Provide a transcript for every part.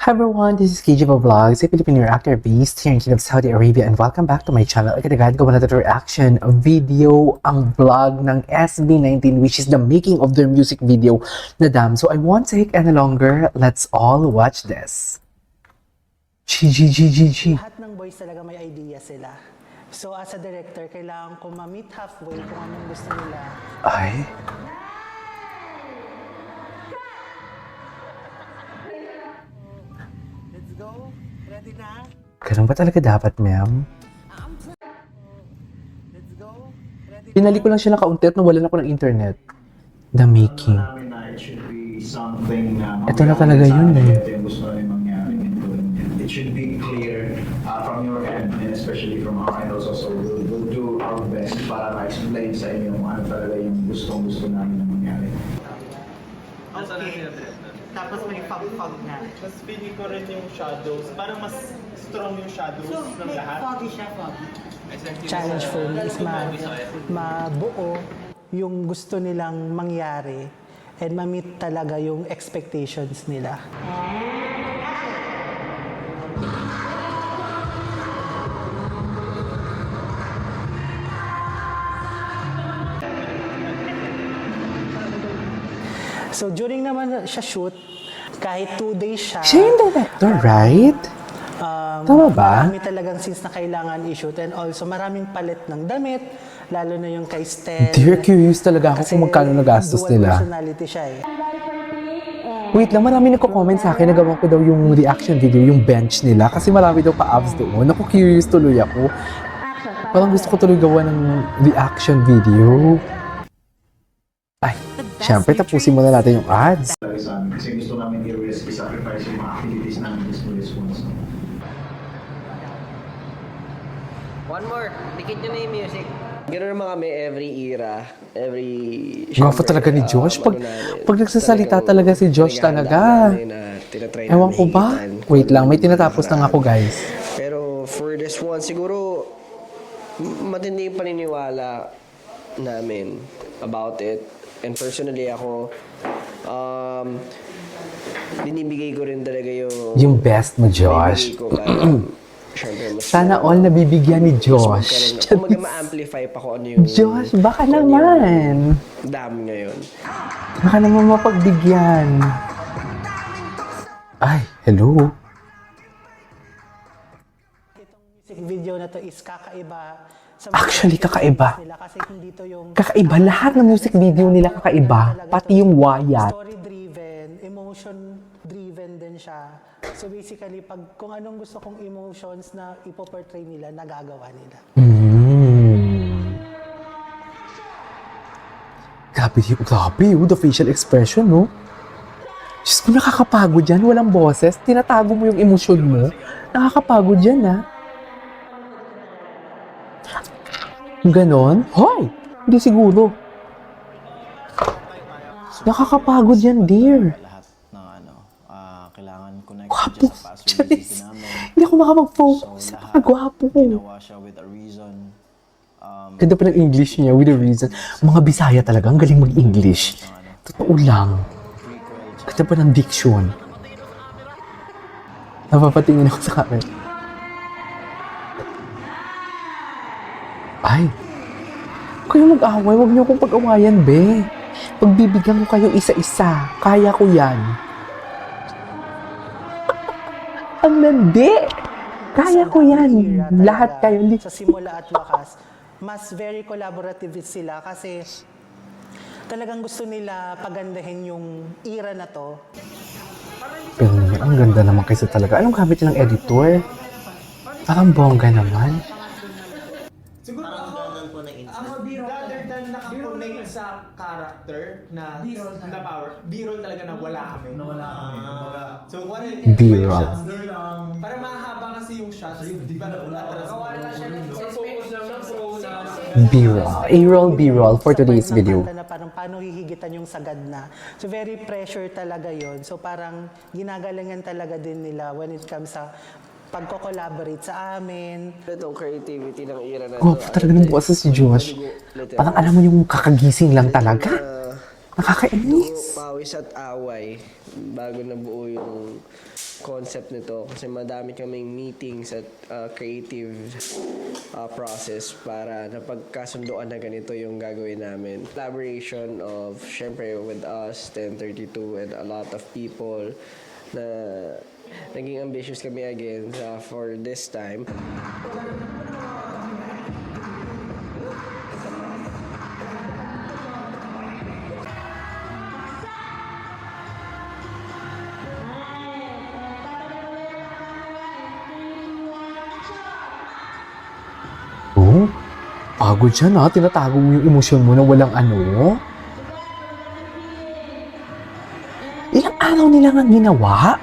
Hi everyone, this is KJ Vlogs, a Filipino reactor based here in Kingdom of Saudi Arabia, and welcome back to my channel. Agad-agad ko na ito reaction video, ang vlog ng SB19, which is the making of their music video na Dam. So I won't take any longer, let's all watch this. G. Lahat ng boys talaga may idea sila. So as a director, kailangan ko ma-meet halfway kung anong gusto nila. Ay, Let's go. Ready na? ganun ba talaga dapat, ma'am? Let's go. Ready na? Pinali ko lang siya ng kaunti at nawalan ako ng internet. The making. Namin na it should be something na Ito na talaga yun eh. ito yung gusto namin mangyari in doing it. It should be clear from your end and especially from our end also. So we'll do our best para ma-explain sa inyo kung ano talaga yung gustong-gusto namin na mangyari. Okay. Tapos may fog na. Mas feeling ko rin yung shadows. Parang mas strong yung shadows ng lahat. Foggy siya, foggy. Challenge for me is mabuo yung gusto nilang mangyari and ma-meet talaga yung expectations nila. So during naman siya shoot, kahit 2 days siya, Siya yung director, right? Tama ba? marami talagang scenes na kailangan i-shoot and also maraming palit ng damit, lalo na yung kay Stel. Dear, curious talaga ako Kasi kung magkano nagastos dual nila. personality siya eh. Wait lang, marami nagko-comment sa akin, nagawa ko daw yung reaction video, yung bench nila, kasi marami daw pa-abs doon. Ako, curious tuloy ako. Parang gusto ko tuloy gawa ng reaction video. Ay, syempre, tapusin muna natin yung ads. Talaga sa amin kasi gusto namin i-risk, i-sacrifice yung mga activities namin this ones. One more, dikit nyo na yung music. Ganoon naman kami every era, every... Gwapo talaga ni Josh. Pag nagsasalita talaga si Josh talaga. Ewan ko ba? Wait lang, may tinatapos lang ako, guys. Pero for this one, siguro matindi yung paniniwala namin about it. And personally ako, binibigay ko rin talaga Yung best mo, Josh. binibigay ko para, syempre, mas Sana all nabibigyan ni Josh. kung ma-amplify pa ko ano yung... Josh, baka naman. Dam ngayon. Baka naman mapagbigyan. Ay, hello. Itong music video na to is kakaiba. Sa Actually, kakaiba. nila kasi hindi to yung Kakaiba. Lahat ng music video nila kakaiba. Pati yung wayat. story-driven, emotion-driven din siya. So basically, kung anong gusto kong emotions na ipoportray nila, nagagawa nila. Grabe, the facial expression, no? Diyos ko, nakakapagod yan. Walang boses. Tinatago mo yung emosyon mo. Nakakapagod yan, ha? Ganon? Hoy! Hindi siguro. Nakakapagod yan, dear. Lahat ng kailangan connect Gwapo. sa possibilities Charis. namin. Hindi ako makapag-focus sa mga gwapo. Ginawa siya with a reason. Ganda pa ng English niya, with a reason. Mga Bisaya talaga, ang galing mag-English. Totoo lang. Ganda pa ng diction. Napapatingin ako sa camera. Ay, kayo mag-away, huwag niyo akong pag-awayan, be. Pagbibigyan ko kayo isa-isa, kaya ko yan. Ang landi! Kaya ko yan. Era talaga, Lahat kayo. sa simula at wakas, mas very collaborative sila kasi talagang gusto nila pagandahin yung era na to. Pero ang ganda naman kasi talaga. Anong gamit ng editor? Parang bongga naman. Siguro ako rather than nakapunay sa character na power, B-roll talaga na wala kami. So, what if... B-roll. Para mahaba kasi yung shot. Diba na atras. Focus lang ng pro na... B-roll. A-roll, B-roll for today's Part ng video. kanta na parang paano hihigitan yung sagad na. So very pressure talaga yon. So parang ginagalangan talaga din nila when it comes sa pagko-collaborate sa amin. Itong creativity ng era na Gwapo talaga ng boses si Josh. Parang alam mo yung kakagising lang talaga. Nakakainis. Pawis at away bago nabuo yung concept nito kasi madami kaming meetings at creative process para napagkasunduan na ganito yung gagawin namin. Collaboration of, syempre, with us, 1032, and a lot of people na naging ambitious kami again for this time. Oh, pagod siya na. Tinatago mo yung emosyon mo na walang ano. Ilang araw nila nga ginawa?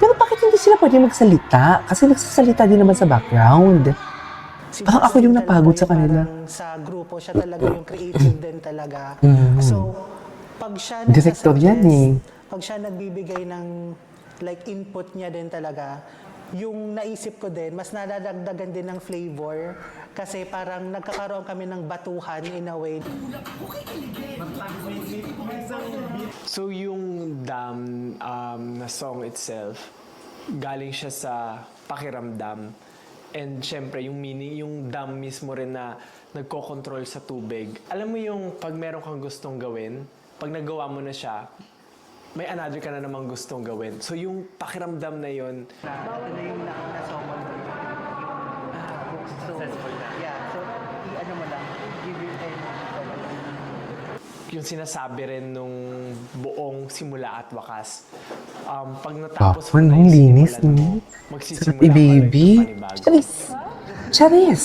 Pero bakit hindi sila pwede magsalita? Kasi nagsasalita din naman sa background. Si Parang ako Justin yung talaga napagod sa parang kanila. Sa grupo, siya talaga yung creative din talaga. Mhm. So, pag siya Director yan pag siya nagbibigay ng like input niya din talaga, yung naisip ko din, mas nadadagdagan din ng flavor kasi parang nagkakaroon kami ng batuhan in a way. So yung Dam na song itself, galing siya sa pakiramdam. And syempre, yung meaning, yung dam mismo rin na nagko-control sa tubig. Alam mo yung pag meron kang gustong gawin, pag nagawa mo na siya, may another ka na namang gustong gawin. So yung pakiramdam na yun, Ito na yung na song mo. Successful na. Yeah, so i-ano mo lang, give your time. yung sinasabi rin nung buong simula at wakas. Pag natapos mo Tapos, na ang yung linis, sinimulan mo, no? magsisimula Sarap ka ulit i-baby. ng panibago. Charis! Charis!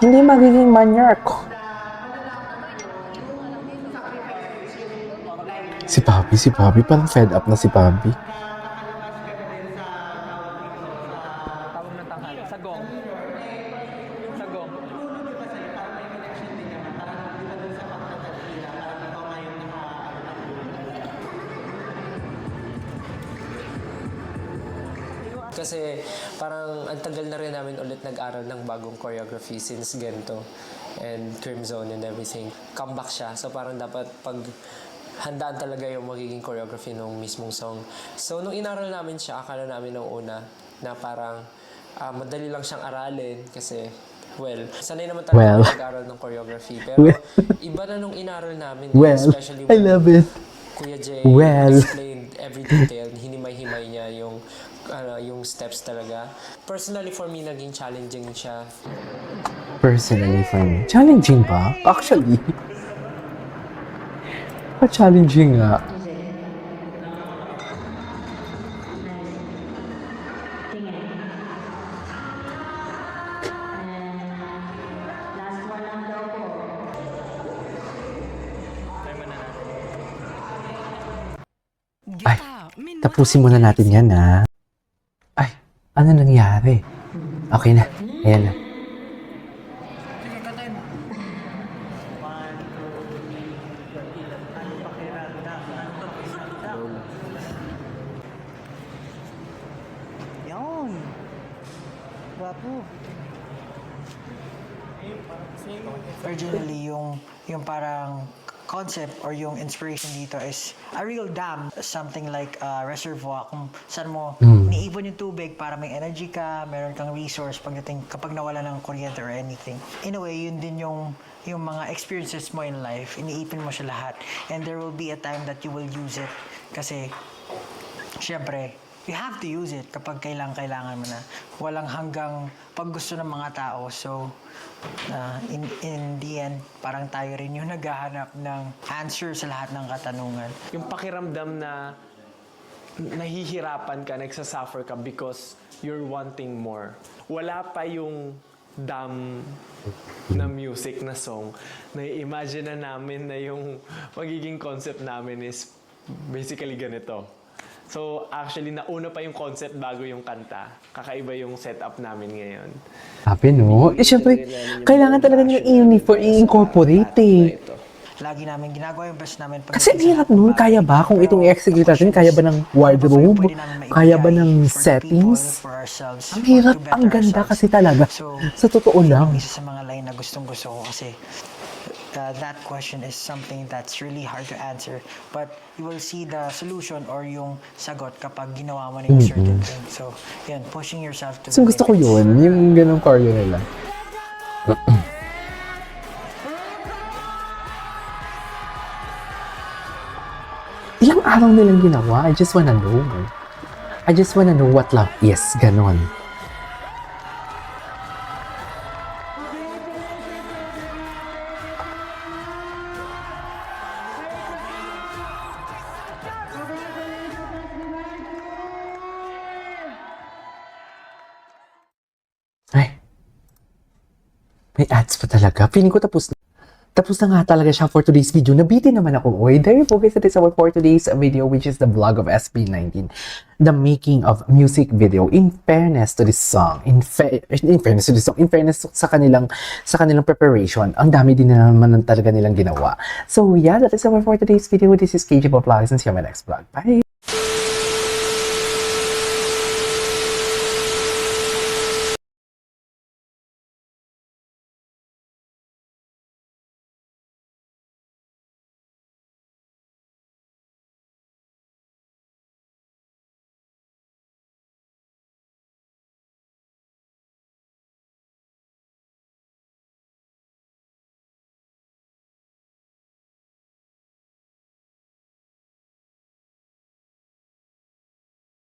Hindi magiging manyak. Si Papi, parang fed up na si Papi. Kasi parang ang tagal na rin namin ulit nag-aral ng bagong choreography since Gento and Crimson and everything. Comeback siya. So parang dapat pag handaan talaga yung magiging choreography ng mismong song. So nung inaral namin siya, akala namin nung una na parang madali lang siyang aralin kasi sanay naman talaga mag-aral ng choreography. Pero iba na nung inaral namin, especially I love it. Kuya Jay Well. explained every detail, hinimay-himay niya yung steps talaga. Personally for me, naging challenging siya. Personally for me. Challenging ba? Actually. Pa-challenging nga. Ay, tapusin muna natin yan, ha? Ay, ano nangyari? Okay na. Ayan na. Yun. Wapo. Originally, yung parang concept or yung inspiration dito is a real dam, something like a reservoir kung saan mo niipon yung tubig para may energy ka, meron kang resource pagdating kapag nawala ng kuryente or anything. In a way, yun din yung mga experiences mo in life, iniipin mo siya lahat. And there will be a time that you will use it kasi syempre, you have to use it kapag kailangan mo na. Walang hanggang pag gusto ng mga tao. So, in the end, parang tayo rin yung naghahanap ng answer sa lahat ng katanungan. Yung pakiramdam na nahihirapan ka, nagsasuffer ka because you're wanting more. Wala pa yung Dam na music, na song. Na-imagine na namin na yung magiging concept namin is basically ganito. So, actually, nauna pa yung concept bago yung kanta. Kakaiba yung setup namin ngayon. Sabi, no? Eh, syempre, kailangan talaga nila i-incorporate, eh. lagi namin ginagawa yung best namin. Kasi ang hirap nun, kaya ba? Kung itong i-execute natin, kaya ba ng wardrobe? Kaya ba ng settings? Ang hirap, ang ganda kasi talaga. Sa totoo lang. Isa sa mga line na gustong-gusto ko kasi that question is something that's really hard to answer. But you will see the solution or yung sagot kapag ginawa mo na yung certain thing. So, yan, pushing yourself to So the gusto ko limits. yun, yung ganong choreo nila. Ilang araw nilang ginawa, I just wanna know. I just wanna know what love is, ganon. Ay, may ads pa talaga. Feeling ko tapos na. Tapos na nga talaga siya for today's video. Nabitin naman ako. Oy, there you go guys. That is our for today's video, which is the vlog of SB19. The making of music video. In fairness to this song, in fairness to this song, in fairness sa kanilang preparation, ang dami din na naman talaga nilang ginawa. So yeah, that is our for today's video. This is KJ Vlogs and see you on my next vlog. Bye!